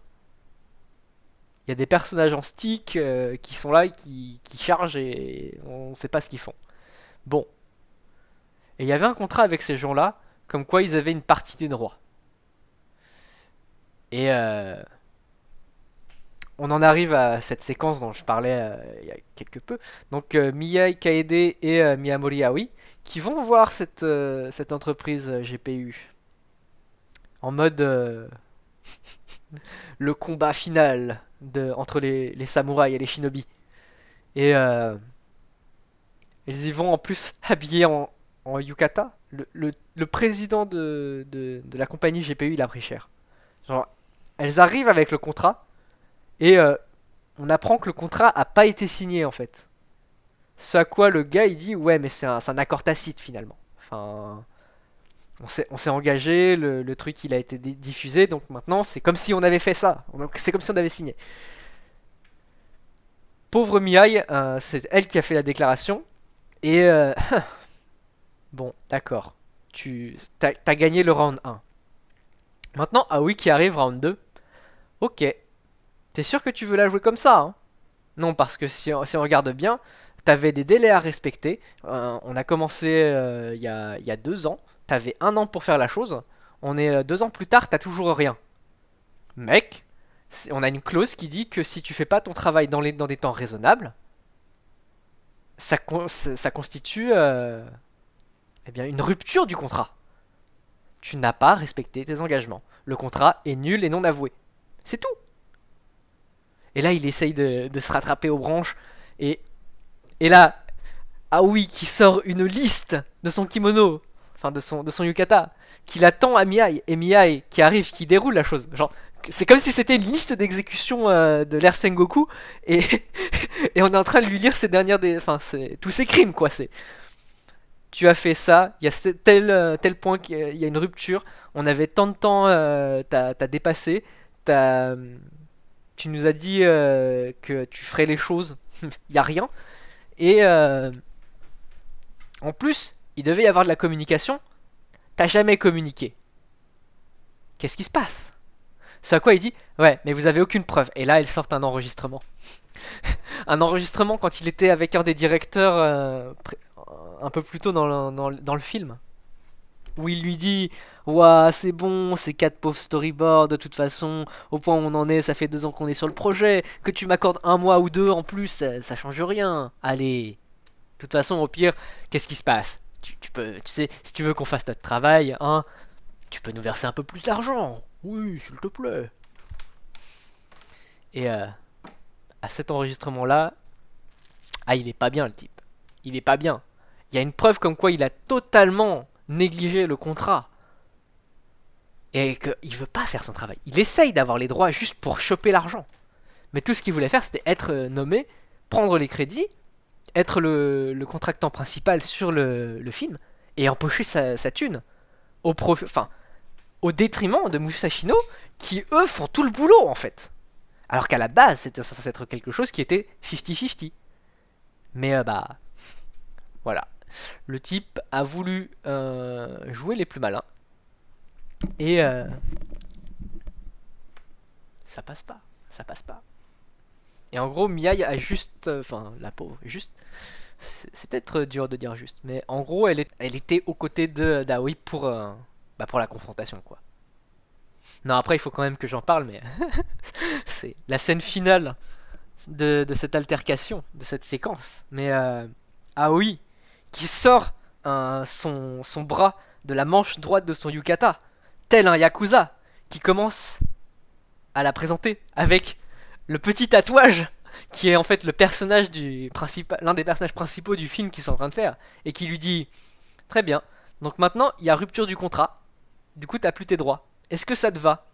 Il y a des personnages en stick qui sont là et qui chargent et on sait pas ce qu'ils font. Bon. Et il y avait un contrat avec ces gens-là, comme quoi ils avaient une partie des droits. Et on en arrive à cette séquence dont je parlais il y a quelque peu. Donc Miyai Kaede et Miyamori Aoi qui vont voir cette entreprise GPU en mode le combat final entre les samouraïs et les shinobi. Et ils y vont en plus habillés en yukata. Le président de la compagnie GPU, il a pris cher. Genre, elles arrivent avec le contrat et on apprend que le contrat a pas été signé en fait. Ce à quoi le gars il dit ouais mais c'est un accord tacite finalement. Enfin, on s'est engagé, le truc il a été diffusé donc maintenant c'est comme si on avait fait ça. C'est comme si on avait signé. Pauvre Miai, c'est elle qui a fait la déclaration et bon d'accord, t'as gagné le round 1. Maintenant Aoi qui arrive round 2. Ok, t'es sûr que tu veux la jouer comme ça, hein? Non, parce que si on regarde bien, t'avais des délais à respecter. On a commencé il y a 2 ans. T'avais 1 an pour faire la chose. On est 2 ans plus tard, t'as toujours rien. Mec, on a une clause qui dit que si tu fais pas ton travail dans des temps raisonnables, ça constitue eh bien, une rupture du contrat. Tu n'as pas respecté tes engagements. Le contrat est nul et non avoué. C'est tout. Et là, il essaye de se rattraper aux branches. Et, et là, Aoi qui sort une liste de son kimono, enfin de son yukata, qui l'attend à Mihai. Et Mihai qui arrive, qui déroule la chose. Genre, c'est comme si c'était une liste d'exécution de l'ère Sengoku. Et, et on est en train de lui lire ses dernières. Enfin, tous ses crimes, quoi. C'est. Tu as fait ça, il y a tel point qu'il y a une rupture, on avait tant de temps, t'as dépassé, t'as, tu nous as dit que tu ferais les choses, il y a rien. Et en plus, il devait y avoir de la communication, t'as jamais communiqué. Qu'est-ce qui se passe? C'est à quoi il dit, ouais, mais vous avez aucune preuve. Et là, elle sort un enregistrement. Un enregistrement quand il était avec un des directeurs un peu plus tôt dans le film. Où il lui dit ouah, c'est bon, c'est 4 pauvres storyboards, de toute façon, au point où on en est, ça fait 2 ans qu'on est sur le projet, que tu m'accordes un mois ou deux en plus, ça change rien. Allez, de toute façon, au pire, qu'est-ce qui se passe? Tu peux, tu sais, si tu veux qu'on fasse notre travail, hein, tu peux nous verser un peu plus d'argent. Oui, s'il te plaît. Et à cet enregistrement-là, ah, il est pas bien le type. Il est pas bien. Il y a une preuve comme quoi il a totalement négligé le contrat. Et qu'il veut pas faire son travail. Il essaye d'avoir les droits juste pour choper l'argent. Mais tout ce qu'il voulait faire, c'était être nommé, prendre les crédits, être le contractant principal sur le film, et empocher sa thune. Enfin, au détriment de Musashino, qui eux font tout le boulot en fait. Alors qu'à la base, c'était censé être quelque chose qui était 50-50. Mais bah, voilà. Le type a voulu jouer les plus malins. Et ça passe pas. Ça passe pas. Et en gros, Miai a juste. Enfin, la pauvre, juste. C'est peut-être dur de dire juste. Mais en gros, elle était aux côtés d'Aoi pour la confrontation, quoi. Non, après, il faut quand même que j'en parle, mais c'est la scène finale de cette altercation, de cette séquence. Mais Aoi, qui sort son bras de la manche droite de son yukata, tel un yakuza, qui commence à la présenter avec le petit tatouage qui est en fait le personnage l'un des personnages principaux du film qu'ils sont en train de faire, et qui lui dit très bien, donc maintenant il y a rupture du contrat, du coup t'as plus tes droits. Est-ce que ça te va?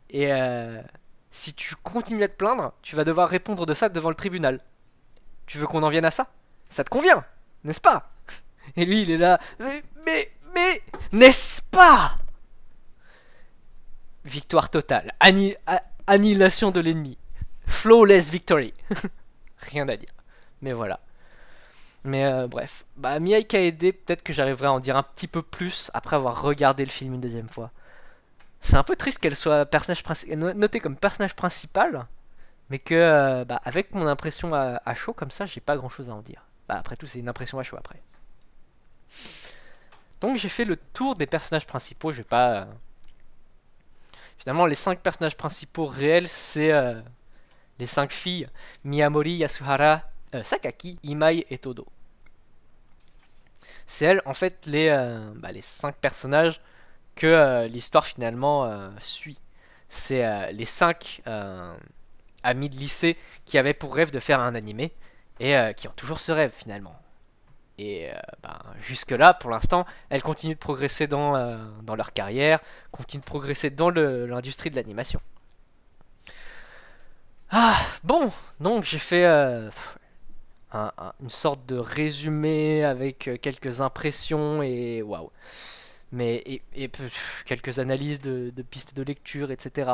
Et si tu continues à te plaindre, tu vas devoir répondre de ça devant le tribunal. Tu veux qu'on en vienne à ça? Ça te convient, n'est-ce pas? Et lui il est là, mais n'est-ce pas? Victoire totale, annihilation de l'ennemi. Flawless victory. Rien à dire. Mais voilà. Mais bref. Bah, Mihai Kaede, peut-être que j'arriverai à en dire un petit peu plus après avoir regardé le film une deuxième fois. C'est un peu triste qu'elle soit notée comme personnage principal, mais que, bah, avec mon impression à chaud comme ça, j'ai pas grand chose à en dire. Bah, après tout, c'est une impression à chaud après. Donc j'ai fait le tour des personnages principaux. Je vais pas. Finalement, les 5 personnages principaux réels, c'est les 5 filles Miyamori, Yasuhara, Sakaki, Imai et Todo. C'est elles, en fait, les 5 personnages que l'histoire finalement suit. C'est les 5 amis de lycée qui avaient pour rêve de faire un animé et qui ont toujours ce rêve finalement. Et jusque-là, pour l'instant, elles continuent de progresser dans leur carrière, continuent de progresser dans l'industrie de l'animation. Ah, bon, donc j'ai fait une sorte de résumé avec quelques impressions et waouh. Mais quelques analyses de pistes de lecture, etc.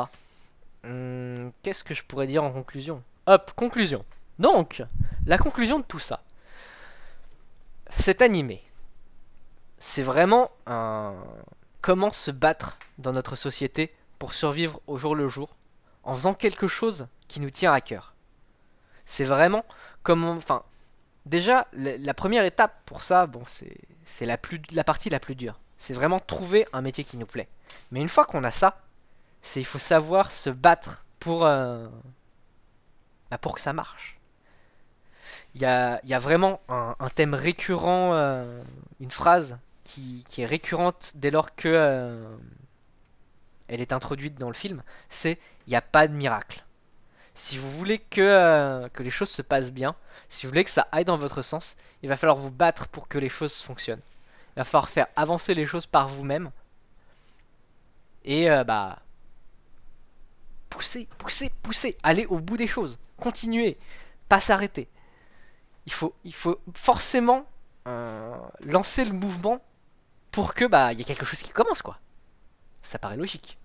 Qu'est-ce que je pourrais dire en conclusion? Hop, conclusion. Donc, la conclusion de tout ça. Cet animé, c'est vraiment un comment se battre dans notre société pour survivre au jour le jour en faisant quelque chose qui nous tient à cœur. C'est vraiment comment, enfin, déjà la première étape pour ça, bon, c'est la partie la plus dure. C'est vraiment trouver un métier qui nous plaît. Mais une fois qu'on a ça, il faut savoir se battre pour que ça marche. Il y a vraiment un thème récurrent, une phrase qui est récurrente dès lors que elle est introduite dans le film, c'est il n'y a pas de miracle. Si vous voulez que les choses se passent bien, si vous voulez que ça aille dans votre sens, il va falloir vous battre pour que les choses fonctionnent. Il va falloir faire avancer les choses par vous-même et pousser, pousser, pousser, aller au bout des choses, continuer, pas s'arrêter. Il faut forcément lancer le mouvement pour que il y ait quelque chose qui commence quoi. Ça paraît logique.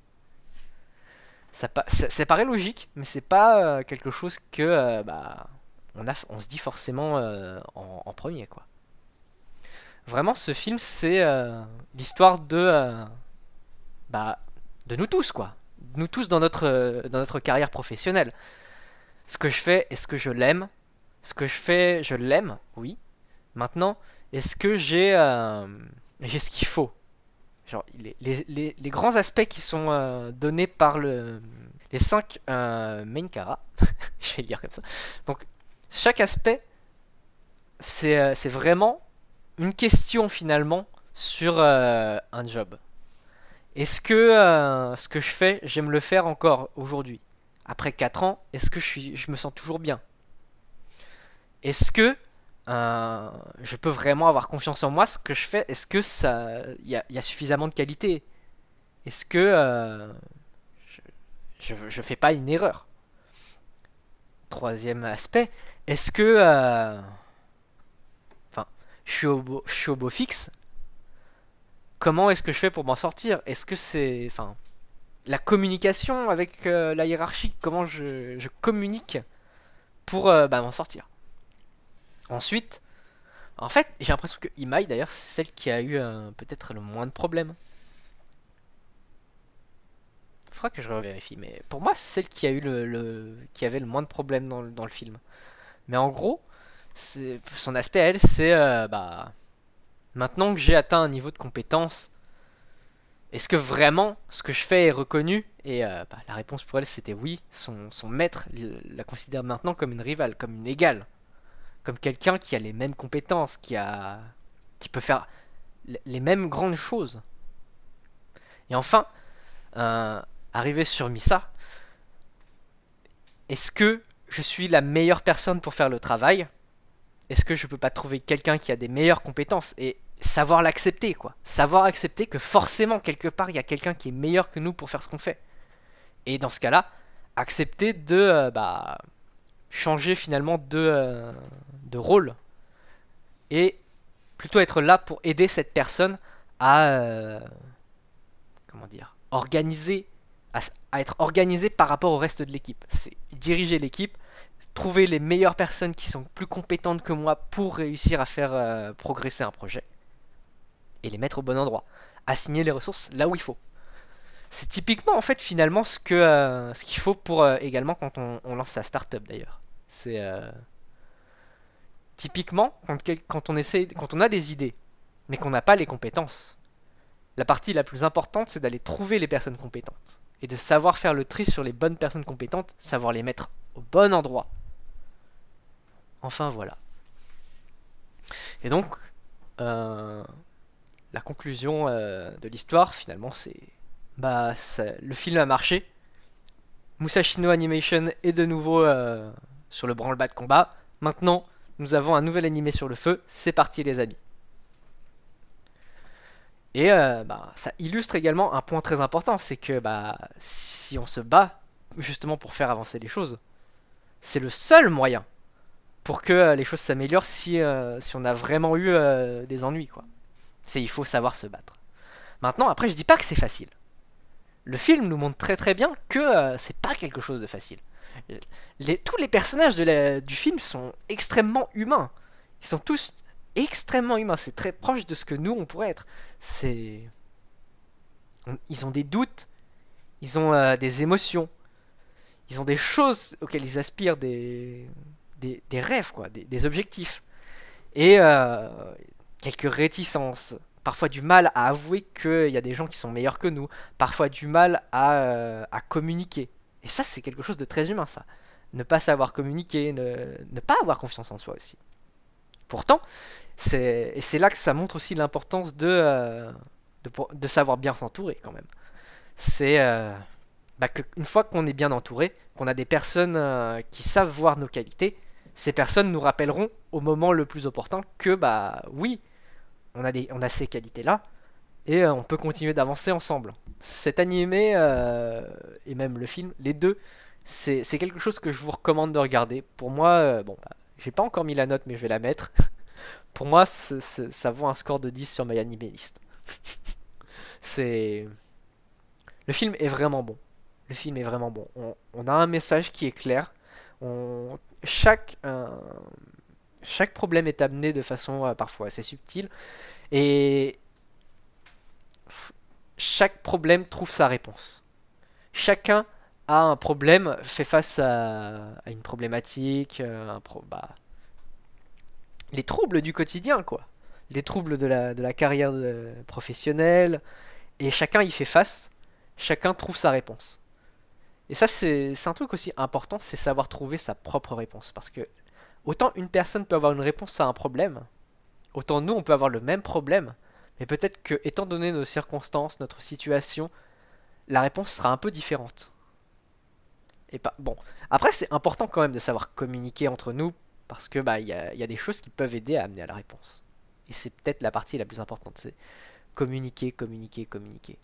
Ça paraît logique, mais c'est pas quelque chose que on se dit forcément en premier quoi. Vraiment, ce film c'est l'histoire bah, de nous tous quoi. Nous tous dans notre carrière professionnelle. Ce que je fais, est-ce que je l'aime? Ce que je fais, je l'aime, oui. Maintenant, est-ce que j'ai ce qu'il faut? Genre, les grands aspects qui sont donnés par les 5 main cara, je vais le dire comme ça. Donc, chaque aspect, c'est vraiment une question finalement sur un job. Est-ce que ce que je fais, j'aime le faire encore aujourd'hui? Après 4 ans, est-ce que je me sens toujours bien? Est-ce que je peux vraiment avoir confiance en moi, ce que je fais? Est-ce que y a suffisamment de qualité? Est-ce que je fais pas une erreur? Troisième aspect, est-ce que enfin, je suis au beau fixe? Comment est-ce que je fais pour m'en sortir? Est-ce que c'est enfin la communication avec la hiérarchie? Comment je communique pour m'en sortir? Ensuite, en fait, j'ai l'impression que Imai, d'ailleurs, c'est celle qui a eu peut-être le moins de problèmes. Faudra que je revérifie, mais pour moi, c'est celle qui a eu qui avait le moins de problèmes dans le film. Mais en gros, son aspect à elle, c'est maintenant que j'ai atteint un niveau de compétence, est-ce que vraiment ce que je fais est reconnu? Et la réponse pour elle, c'était oui. Son maître la considère maintenant comme une rivale, comme une égale, comme quelqu'un qui a les mêmes compétences, qui peut faire les mêmes grandes choses. Et enfin, euh, arrivé sur Misa, est-ce que je suis la meilleure personne pour faire le travail? Est-ce que je peux pas trouver quelqu'un qui a des meilleures compétences et savoir l'accepter quoi? Savoir accepter que forcément quelque part il y a quelqu'un qui est meilleur que nous pour faire ce qu'on fait. Et dans ce cas-là, accepter de changer finalement de rôle et plutôt être là pour aider cette personne à comment dire organiser à être organisée par rapport au reste de l'équipe. C'est diriger l'équipe, trouver les meilleures personnes qui sont plus compétentes que moi pour réussir à faire progresser un projet et les mettre au bon endroit. Assigner les ressources là où il faut. C'est typiquement en fait finalement ce qu'il faut pour également quand on lance sa startup d'ailleurs. C'est typiquement quand on a des idées mais qu'on n'a pas les compétences. La partie la plus importante c'est d'aller trouver les personnes compétentes et de savoir faire le tri sur les bonnes personnes compétentes, savoir les mettre au bon endroit. Enfin voilà. Et donc, euh, la conclusion de l'histoire, finalement, c'est le film a marché. Musashino Animation est de nouveau sur le branle-bas de combat. Maintenant, nous avons un nouvel animé sur le feu. C'est parti, les amis. Et ça illustre également un point très important, c'est que si on se bat justement pour faire avancer les choses, c'est le seul moyen pour que les choses s'améliorent si on a vraiment eu des ennuis quoi. Il faut savoir se battre. Maintenant, après, je dis pas que c'est facile. Le film nous montre très très bien que c'est pas quelque chose de facile. Tous les personnages du film sont extrêmement humains. Ils sont tous extrêmement humains. C'est très proche de ce que nous on pourrait être. C'est, ils ont des doutes, ils ont des émotions, ils ont des choses auxquelles ils aspirent, des rêves quoi, des objectifs et quelques réticences, parfois du mal à avouer qu'il y a des gens qui sont meilleurs que nous, parfois du mal à communiquer. Et ça, c'est quelque chose de très humain, ça. Ne pas savoir communiquer, ne pas avoir confiance en soi aussi. Pourtant, c'est là que ça montre aussi l'importance de savoir bien s'entourer quand même. C'est bah, une fois qu'on est bien entouré, qu'on a des personnes qui savent voir nos qualités, ces personnes nous rappelleront au moment le plus opportun que bah oui, on a ces qualités-là et on peut continuer d'avancer ensemble. Cet animé et même le film, les deux, c'est quelque chose que je vous recommande de regarder. Pour moi, bon, bah, j'ai pas encore mis la note, mais je vais la mettre. Pour moi, ça vaut un score de 10 sur MyAnimeList. C'est Le film est vraiment bon. Le film est vraiment bon. On a un message qui est clair. On, chaque, chaque problème est amené de façon parfois assez subtile. Et chaque problème trouve sa réponse. Chacun a un problème, fait face à une problématique, les troubles du quotidien, quoi. Les troubles de la carrière professionnelle. Et chacun y fait face. Chacun trouve sa réponse. Et ça, c'est un truc aussi important, c'est savoir trouver sa propre réponse. Parce que autant une personne peut avoir une réponse à un problème, autant nous, on peut avoir le même problème, mais peut-être que, étant donné nos circonstances, notre situation, la réponse sera un peu différente. Et pas bon. Après, c'est important quand même de savoir communiquer entre nous, parce que bah y a des choses qui peuvent aider à amener à la réponse. Et c'est peut-être la partie la plus importante, c'est communiquer, communiquer, communiquer.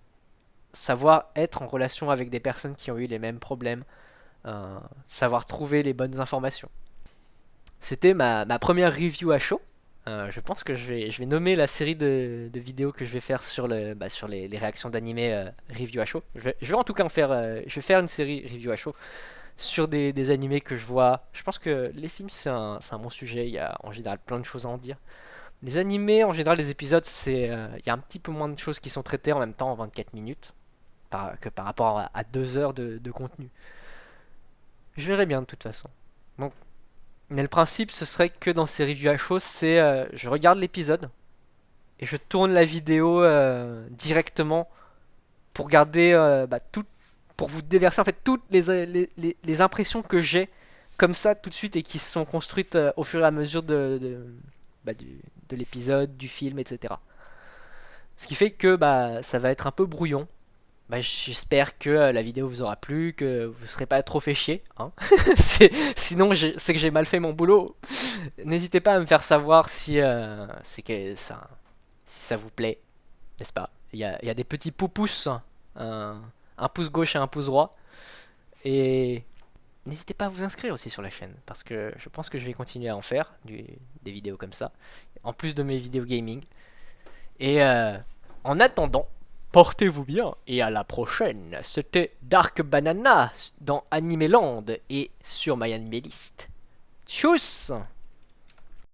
Savoir être en relation avec des personnes qui ont eu les mêmes problèmes, savoir trouver les bonnes informations. C'était ma première review à chaud. Je pense que je vais nommer la série de vidéos que je vais faire sur, sur les réactions d'animé review à chaud. Je vais en tout cas je vais faire une série review à chaud sur des animés que je vois. Je pense que les films c'est un bon sujet, il y a en général plein de choses à en dire. Les animés, en général, les épisodes, il y a un petit peu moins de choses qui sont traitées en même temps en 24 minutes que par rapport à 2 heures de contenu. Je verrai bien de toute façon. Donc, mais le principe, ce serait que dans ces reviews à chaud, c'est je regarde l'épisode et je tourne la vidéo directement pour garder pour vous déverser en fait toutes les impressions que j'ai comme ça tout de suite et qui se sont construites au fur et à mesure de l'épisode, du film, etc. Ce qui fait que ça va être un peu brouillon. J'espère que la vidéo vous aura plu, que vous ne serez pas trop fait chier. Hein. Sinon, c'est que j'ai mal fait mon boulot. N'hésitez pas à me faire savoir si, si ça vous plaît, n'est-ce pas? Il y a des petits pouces, hein, un pouce gauche et un pouce droit. Et n'hésitez pas à vous inscrire aussi sur la chaîne, parce que je pense que je vais continuer à en faire, des vidéos comme ça, en plus de mes vidéos gaming. Et en attendant, portez-vous bien et à la prochaine. C'était Dark Banana dans Animeland et sur MyAnimeList. Tchuss!